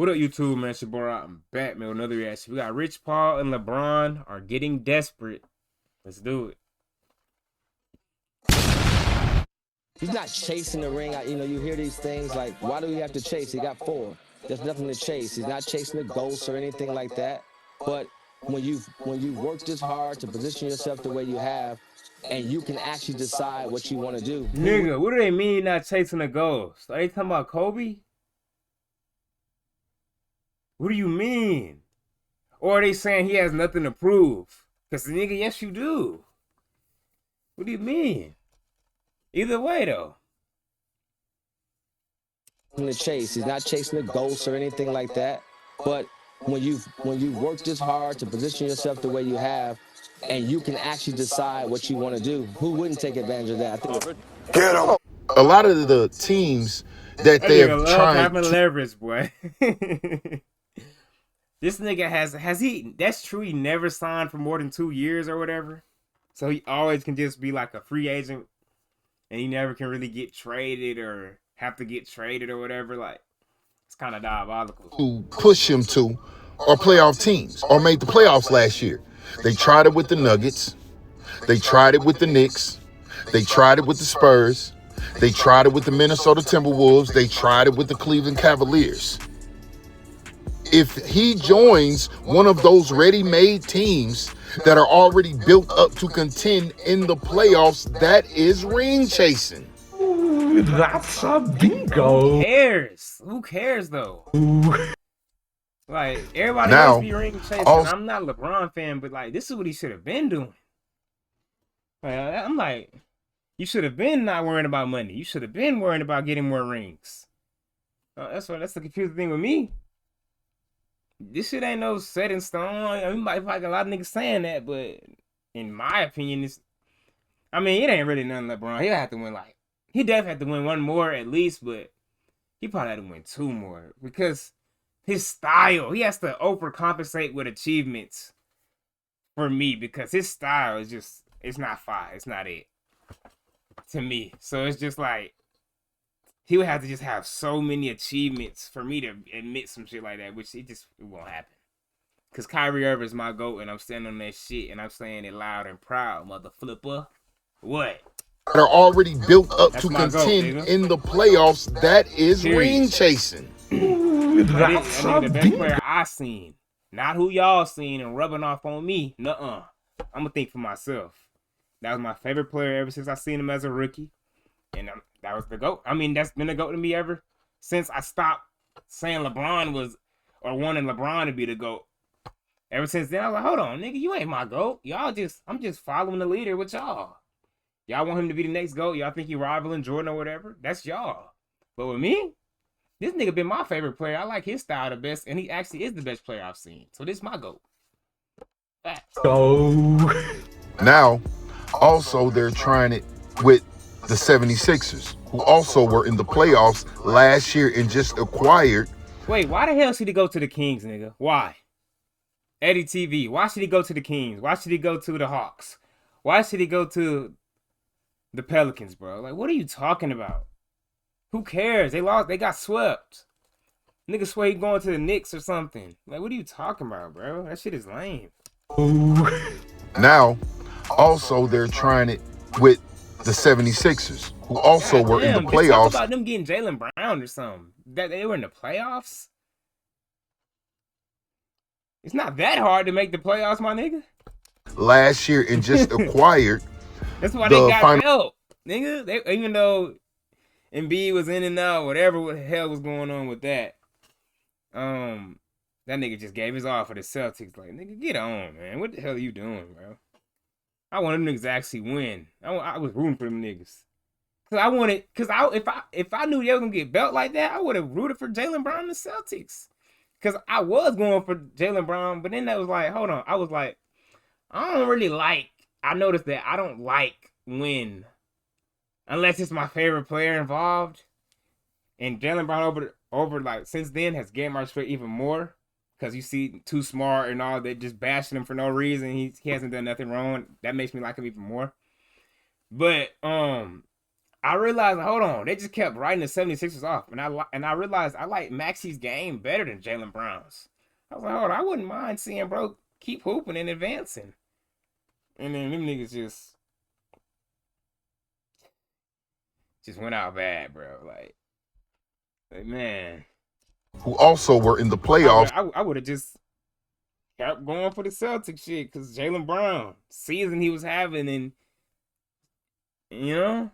What up, YouTube, man? It's your boy, I'm back, man, with another reaction. We got Rich Paul and LeBron are getting desperate. Let's do it. He's not chasing the ring. You hear these things like, why do we have to chase? He got 4. There's nothing to chase. He's not chasing the ghosts or anything like that. But when you've worked this hard to position yourself the way you have, and you can actually decide what you want to do. Nigga, what do they mean not chasing the ghost? Are they talking about Kobe? What do you mean? Or are they saying he has nothing to prove? Because the nigga, yes, you do. What do you mean? Either way, though. In the chase, he's not chasing the ghosts or anything like that. But when you've worked this hard to position yourself the way you have, and you can actually decide what you want to do, who wouldn't take advantage of that? I think. Get him. A lot of the teams that they have tried having leverage, boy. This nigga has he? That's true. He never signed for more than 2 years or whatever, so he always can just be like a free agent, and he never can really get traded or have to get traded or whatever. Like, it's kind of diabolical. To push him to, or playoff teams, or made the playoffs last year. They tried it with the Nuggets. They tried it with the Knicks. They tried it with the Spurs. They tried it with the Minnesota Timberwolves. They tried it with the Cleveland Cavaliers. If he joins one of those ready-made teams that are already built up to contend in the playoffs, that is ring chasing. Ooh, that's a bingo. Who cares? Who cares though? Ooh. Like, everybody Now, wants to be ring chasing. I'm not a LeBron fan, but like, this is what he should have been doing. Like, I'm like, you should have been not worrying about money. You should have been worrying about getting more rings. That's the confusing thing with me. This shit ain't no set in stone. I mean, like a lot of niggas saying that, but in my opinion, it ain't really nothing LeBron. He'll have to win, like, he definitely have to win 1 more at least, but he probably had to win 2 more because his style, he has to overcompensate with achievements for me, because his style is just, it's not fire. It's not it to me. So it's just like, he would have to just have so many achievements for me to admit some shit like that, which it won't happen. Because Kyrie Irving is my GOAT, and I'm standing on that shit, and I'm saying it loud and proud, mother flipper. What? Are already built up to contend in the playoffs, that is ring chasing. Ooh, that's the best player I seen. Not who y'all seen and rubbing off on me. Nuh-uh. I'm going to think for myself. That was my favorite player ever since I seen him as a rookie. And that was the GOAT. I mean, that's been the GOAT to me ever since I stopped saying LeBron was, or wanting LeBron to be the GOAT. Ever since then, I was like, hold on, nigga, you ain't my GOAT. I'm just following the leader with y'all. Y'all want him to be the next GOAT. Y'all think he rivaling Jordan or whatever. That's y'all. But with me, this nigga been my favorite player. I like his style the best, and he actually is the best player I've seen. So this is my GOAT. Facts. Go. Now, also, they're trying it with the 76ers, who also were in the playoffs last year and just acquired. Wait, why the hell should he go to the Kings, nigga? Why? Eddie TV, why should he go to the Kings? Why should he go to the Hawks? Why should he go to the Pelicans, bro? Like, what are you talking about? Who cares? They lost. They got swept. Nigga swear he going to the Knicks or something. Like, what are you talking about, bro? That shit is lame. Ooh. Now, also, they're trying it with the 76ers, who also were in the playoffs. Talk about them getting Jaylen Brown or something. That they were in the playoffs? It's not that hard to make the playoffs, my nigga. Last year and just acquired. That's why they got help, nigga. Even though Embiid was in and out, whatever the hell was going on with that, that nigga just gave his all for the Celtics. Like, nigga, get on, man. What the hell are you doing, bro? I want them niggas to actually win. I was rooting for them niggas. If I knew they were gonna get belt like that, I would have rooted for Jaylen Brown and the Celtics. Cause I was going for Jaylen Brown, but then that was like, hold on. I was like, I noticed that I don't like when, unless it's my favorite player involved. And Jaylen Brown over like since then has gained my respect even more. Cause you see Too Smart and all that, just bashing him for no reason. He hasn't done nothing wrong. That makes me like him even more. But I realized, hold on, they just kept writing the 76ers off, and I realized I like Maxi's game better than Jalen Brown's. I was like, hold on, I wouldn't mind seeing bro keep hooping and advancing, and then them niggas just went out bad, bro. Like man, who also were in the playoffs I would have just kept going for the Celtics shit because Jalen Brown season he was having, and you know.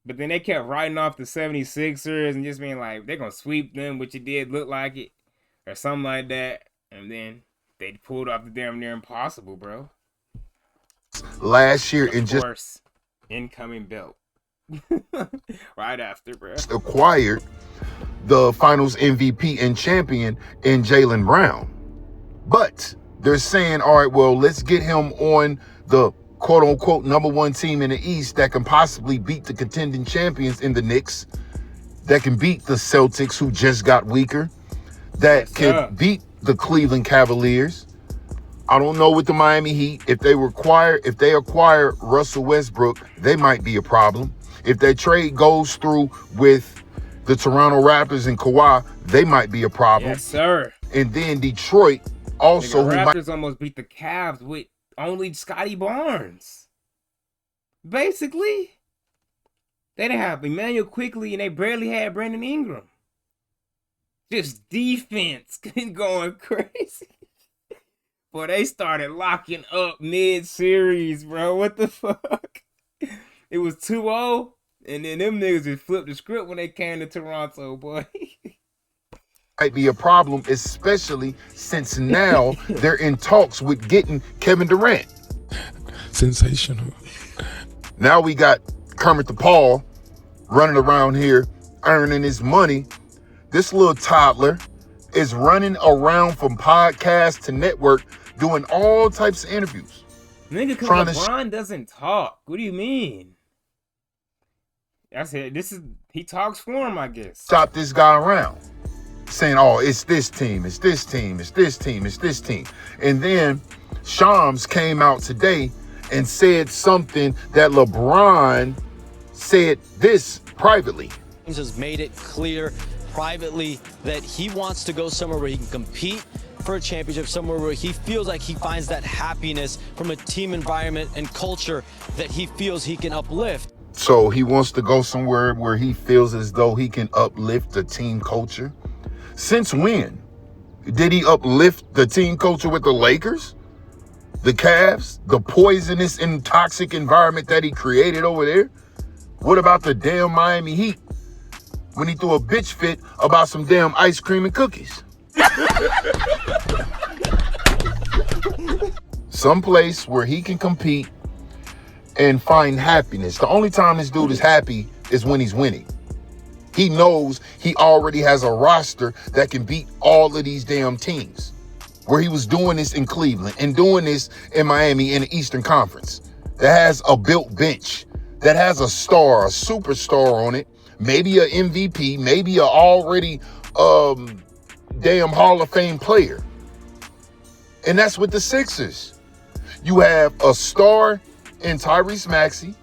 But then they kept writing off the 76ers and just being like, they're going to sweep them, which it did look like it, or something like that. And then they pulled off the damn near impossible, bro. last year Of and just course, incoming belt. Right after, bro. acquired the finals MVP and champion in Jalen Brown. But they're saying, all right, well, let's get him on the quote unquote number one team in the East that can possibly beat the contending champions in the Knicks, that can beat the Celtics, who just got weaker, that can beat the Cleveland Cavaliers. I don't know with the Miami Heat. If they acquire Russell Westbrook, they might be a problem. If that trade goes through with the Toronto Raptors and Kawhi, they might be a problem. Yes, sir. And then Detroit also, the Raptors almost beat the Cavs with only Scotty Barnes. Basically, they didn't have Emmanuel Quickly, and they barely had Brandon Ingram. Just defense going crazy. Boy, they started locking up mid-series, bro. What the fuck? It was 2-0, and then them niggas just flipped the script when they came to Toronto, boy. might be a problem, especially since now they're in talks with getting Kevin Durant. Sensational. Now we got Kermit the Paul running around here earning his money. This little toddler is running around from podcast to network doing all types of interviews. Nigga, because LeBron doesn't talk. What do you mean? I said, he talks for him, I guess. Shop this guy around, saying, oh, it's this team, it's this team, it's this team, it's this team. And then Shams came out today and said something that LeBron said this privately. James has made it clear privately that he wants to go somewhere where he can compete for a championship, somewhere where he feels like he finds that happiness from a team environment and culture that he feels he can uplift. So he wants to go somewhere where he feels as though he can uplift the team culture. Since when? Did he uplift the team culture with the Lakers? The Cavs? The poisonous and toxic environment that he created over there? What about the damn Miami Heat when he threw a bitch fit about some damn ice cream and cookies? Someplace where he can compete and find happiness. The only time this dude is happy is when he's winning. He knows he already has a roster that can beat all of these damn teams. Where he was doing this in Cleveland and doing this in Miami in the Eastern Conference. That has a built bench. That has a star, a superstar on it. Maybe an MVP, maybe a already damn Hall of Fame player. And that's with the Sixers. You have a star in Tyrese Maxey.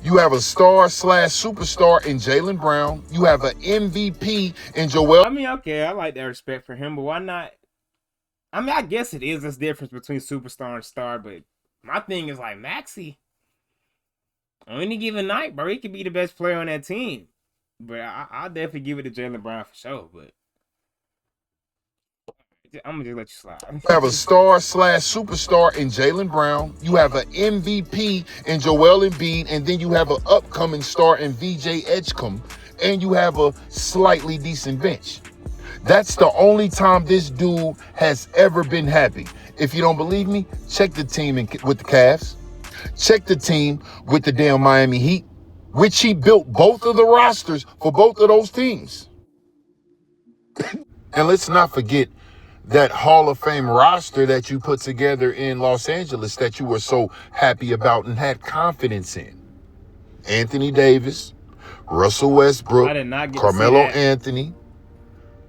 You have a star/superstar in Jalen Brown. You have an MVP in Joel. I mean, okay, I like that respect for him, but why not? I mean, I guess it is this difference between superstar and star, but my thing is like Maxey. On any given night, bro, he could be the best player on that team. But I'll definitely give it to Jalen Brown for sure, but I'm going to just let you slide. You have a star/superstar in Jalen Brown. You have an MVP in Joel Embiid. And then you have an upcoming star in VJ Edgecombe. And you have a slightly decent bench. That's the only time this dude has ever been happy. If you don't believe me, check the team with the Cavs. Check the team with the damn Miami Heat, which he built both of the rosters for both of those teams. And let's not forget that Hall of Fame roster that you put together in Los Angeles that you were so happy about and had confidence in. Anthony Davis, Russell Westbrook, Carmelo Anthony,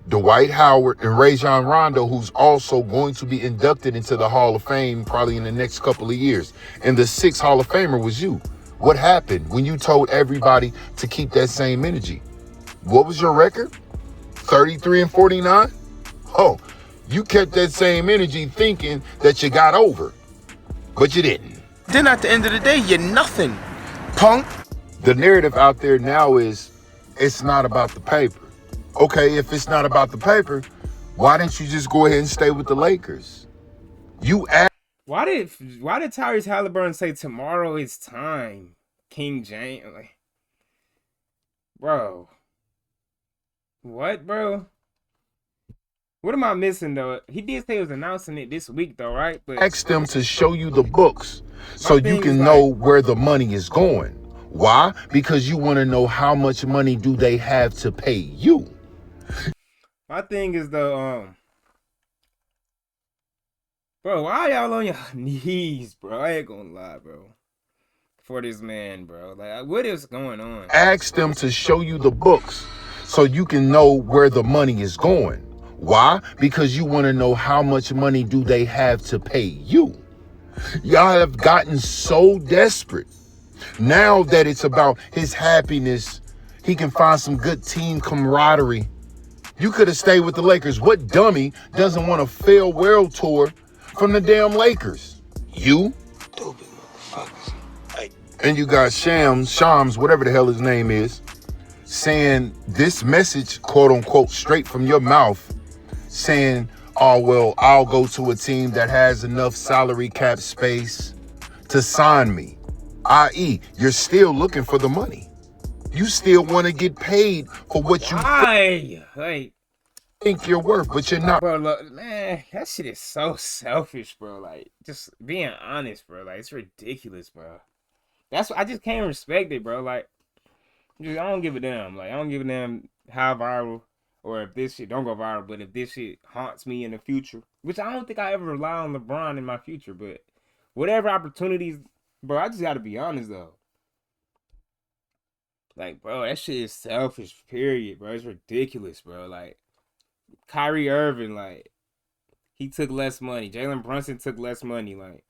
Dwight Howard, and Rajon Rondo, who's also going to be inducted into the Hall of Fame probably in the next couple of years. And the sixth Hall of Famer was you. What happened when you told everybody to keep that same energy? What was your record? 33-49? Oh, you kept that same energy thinking that you got over, but you didn't. Then at the end of the day, you're nothing, punk. The narrative out there now is it's not about the paper. Okay, if it's not about the paper, why didn't you just go ahead and stay with the Lakers? You asked. Why did Tyrese Halliburton say tomorrow is time? King James, like, bro. What, bro? What am I missing though? He did say he was announcing it this week though, right? But Ask them to show you the books so you can know where the money is going. Why? Because you want to know how much money do they have to pay you. My thing is though, bro, why y'all on your knees, bro? I ain't gonna lie, bro. For this man, bro. Like, what is going on? Ask them to show you the books so you can know where the money is going. Why? Because you want to know how much money do they have to pay you. Y'all have gotten so desperate. Now that it's about his happiness, he can find some good team camaraderie. You could have stayed with the Lakers. What dummy doesn't want a farewell tour from the damn Lakers? You? Stupid motherfuckers. And you got Shams, whatever the hell his name is, saying this message, quote unquote, straight from your mouth, saying, oh, well, I'll go to a team that has enough salary cap space to sign me. I.e., you're still looking for the money. You still want to get paid for what you think you're worth, but you're not. Bro, look, man, that shit is so selfish, bro. Like, just being honest, bro. Like, it's ridiculous, bro. That's what I just can't respect it, bro. Like, I don't give a damn. Like, I don't give a damn how viral or if this shit don't go viral, but if this shit haunts me in the future, which I don't think I ever rely on LeBron in my future, but whatever opportunities, bro, I just gotta be honest though. Like, bro, that shit is selfish, period, bro. It's ridiculous, bro. Like, Kyrie Irving, like, he took less money. Jalen Brunson took less money, like,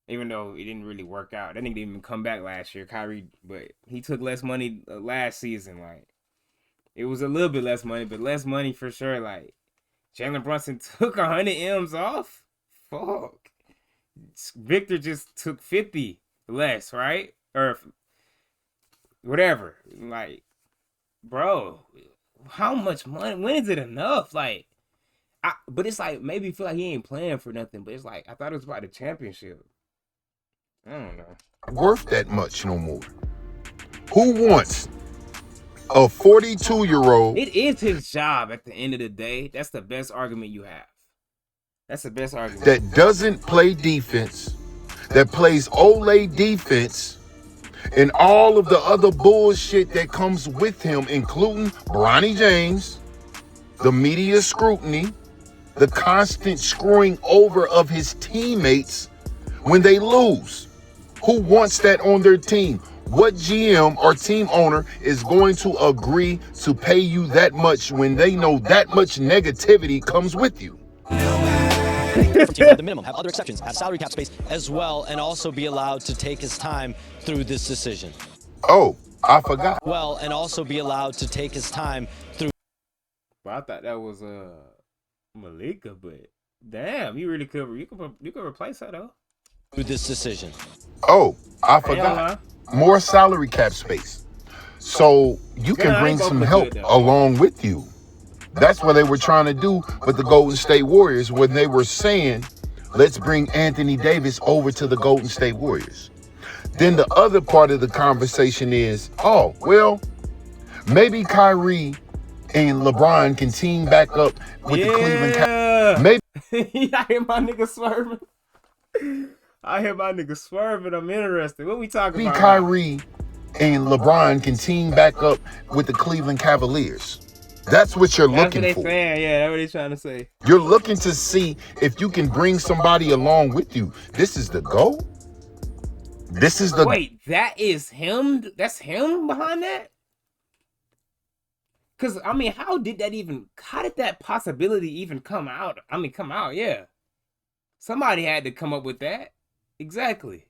even though it didn't really work out. That nigga didn't even come back last year, Kyrie, but he took less money last season, like. It was a little bit less money, but less money for sure. Like, Jalen Brunson took 100 M's off. Fuck. Victor just took 50 less, right? Or whatever. Like, bro, how much money? When is it enough? Like, but it's like, maybe you feel like he ain't playing for nothing, but it's like, I thought it was about the championship. I don't know. Worth that much no more. Who wants a 42-year-old? It is his job at the end of the day. That's the best argument you have. That's the best argument. That doesn't play defense, that plays Olay defense, and all of the other bullshit that comes with him, including Bronny James, the media scrutiny, the constant screwing over of his teammates when they lose. Who wants that on their team? What GM or team owner is going to agree to pay you that much when they know that much negativity comes with you? Teams have the minimum, have other exceptions, have salary cap space as well, and also be allowed to take his time through this decision. Oh, I forgot. Well, and also be allowed to take his time through. But I thought that was Malika, but damn, you really could replace her though. Through this decision. Oh, I forgot. More salary cap space. So you can bring some help along with you. That's what they were trying to do with the Golden State Warriors when they were saying, let's bring Anthony Davis over to the Golden State Warriors. Then the other part of the conversation is, oh, well, maybe Kyrie and LeBron can team back up with the Cleveland Cavaliers. Maybe. I hear my nigga swerving. I'm interested. What we talking about? Maybe Kyrie and LeBron can team back up with the Cleveland Cavaliers. That's what you're looking for. That's what they saying. Yeah, that's what they're trying to say. You're looking to see if you can bring somebody along with you. This is the goal? This is the... Wait, that is him? That's him behind that? Because, I mean, how did that possibility even come out? Come out, yeah. Somebody had to come up with that. Exactly.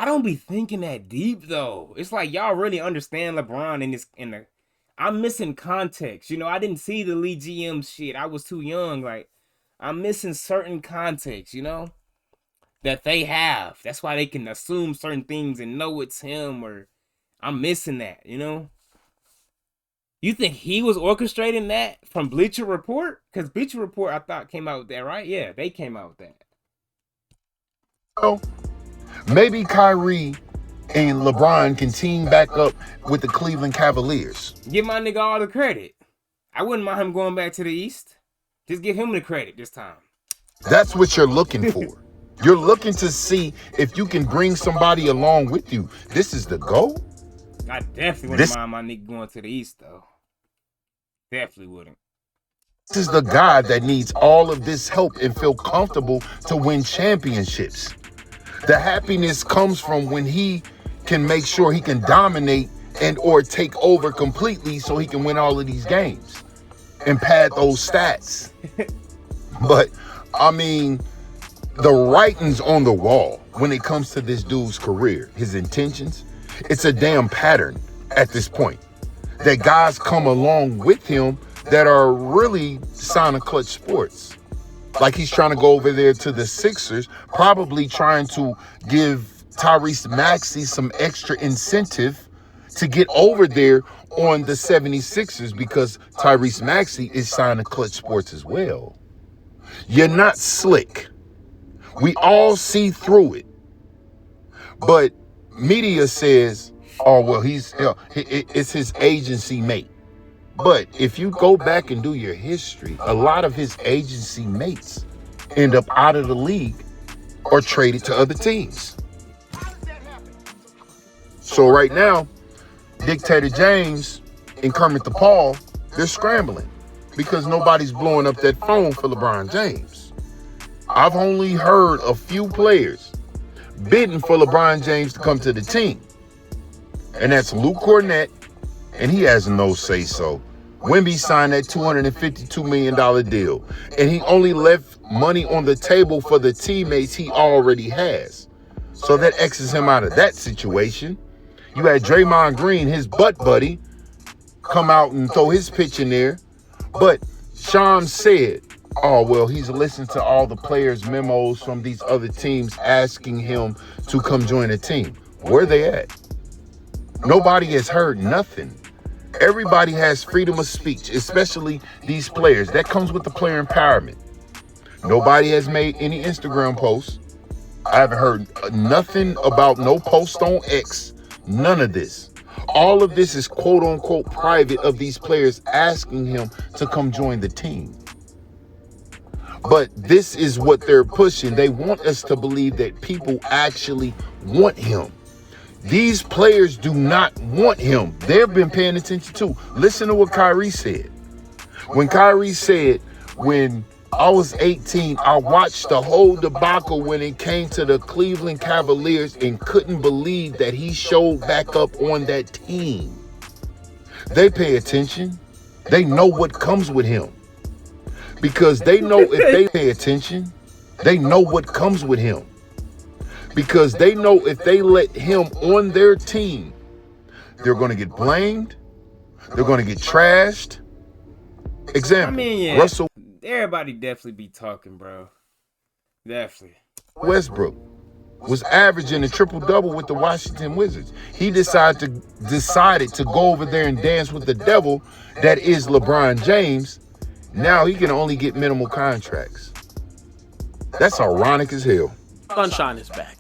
I don't be thinking that deep though. It's like y'all really understand LeBron in the. I'm missing context. You know, I didn't see the Lee GM shit. I was too young. Like, I'm missing certain context. You know, that they have. That's why they can assume certain things and know it's him. Or I'm missing that. You know. You think he was orchestrating that from Bleacher Report? Because Bleacher Report, I thought, came out with that, right? Yeah, they came out with that. So maybe Kyrie and LeBron can team back up with the Cleveland Cavaliers. Give my nigga all the credit. I wouldn't mind him going back to the East. Just give him the credit this time. That's what you're looking for. You're looking to see if you can bring somebody along with you. This is the goal. I definitely wouldn't mind my nigga going to the East, though. Definitely wouldn't. This is the guy that needs all of this help and feel comfortable to win championships. The happiness comes from when he can make sure he can dominate and or take over completely so he can win all of these games and pad those stats. But, I mean, the writing's on the wall when it comes to this dude's career, his intentions. It's a damn pattern at this point that guys come along with him that are really signing Clutch Sports. Like he's trying to go over there to the Sixers, probably trying to give Tyrese Maxey some extra incentive to get over there on the 76ers because Tyrese Maxey is signing Clutch Sports as well. You're not slick. We all see through it. But media says, oh, well, it's his agency mate. But if you go back and do your history, a lot of his agency mates end up out of the league or traded to other teams. So right now, Dictator James and Kermit the Paul, they're scrambling because nobody's blowing up that phone for LeBron James. I've only heard a few players bidding for LeBron James to come to the team. And that's Luke Cornett, and he has no say-so. Wemby signed that $252 million deal, and he only left money on the table for the teammates he already has. So that X's him out of that situation. You had Draymond Green, his butt buddy, come out and throw his pitch in there. But Sean said, oh, well, he's listened to all the players' memos from these other teams asking him to come join the team. Where they at? Nobody has heard nothing. Everybody has freedom of speech, especially these players. That comes with the player empowerment. Nobody has made any Instagram posts. I haven't heard nothing about no post on X. None of this. All of this is quote unquote private of these players asking him to come join the team. But this is what they're pushing. They want us to believe that people actually want him. These players do not want him. They've been paying attention too. Listen to what Kyrie said. When Kyrie said, when I was 18, I watched the whole debacle when it came to the Cleveland Cavaliers and couldn't believe that he showed back up on that team. They pay attention. They know what comes with him. Because they know if they pay attention, they know what comes with him. Because they know if they let him on their team, they're going to get blamed. They're going to get trashed. Example, I mean, yeah, Russell everybody definitely be talking, bro. Definitely. Westbrook was averaging a triple-double with the Washington Wizards. He decided to go over there and dance with the devil that is LeBron James. Now he can only get minimal contracts. That's ironic as hell. Sunshine is back.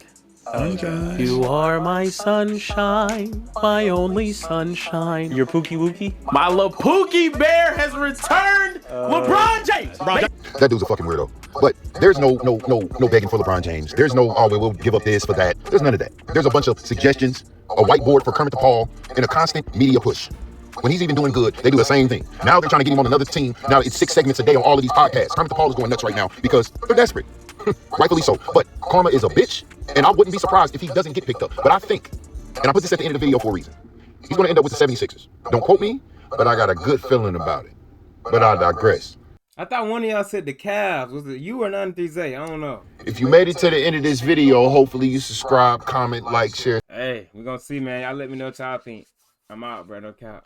You are my sunshine, my only sunshine. Your Pookie Wookie? My little Pookie Bear has returned. LeBron James. That dude's a fucking weirdo. But there's no begging for LeBron James. There's no, oh, we'll give up this for that. There's none of that. There's a bunch of suggestions, a whiteboard for Kermit the Paul, and a constant media push. When he's even doing good, they do the same thing. Now they're trying to get him on another team. Now it's 6 segments a day on all of these podcasts. Kermit the Paul is going nuts right now because they're desperate. Rightfully so. But karma is a bitch, and I wouldn't be surprised if he doesn't get picked up. But I think, and I put this at the end of the video for a reason, he's going to end up with the 76ers. Don't quote me, but I got a good feeling about it. But I digress. I thought one of y'all said the Cavs. Was it you or 93Z? I don't know. If you made it to the end of this video, hopefully you subscribe, comment, like, share. Hey, we're gonna see, man. Y'all let me know what y'all think. I'm out, bro. No cap.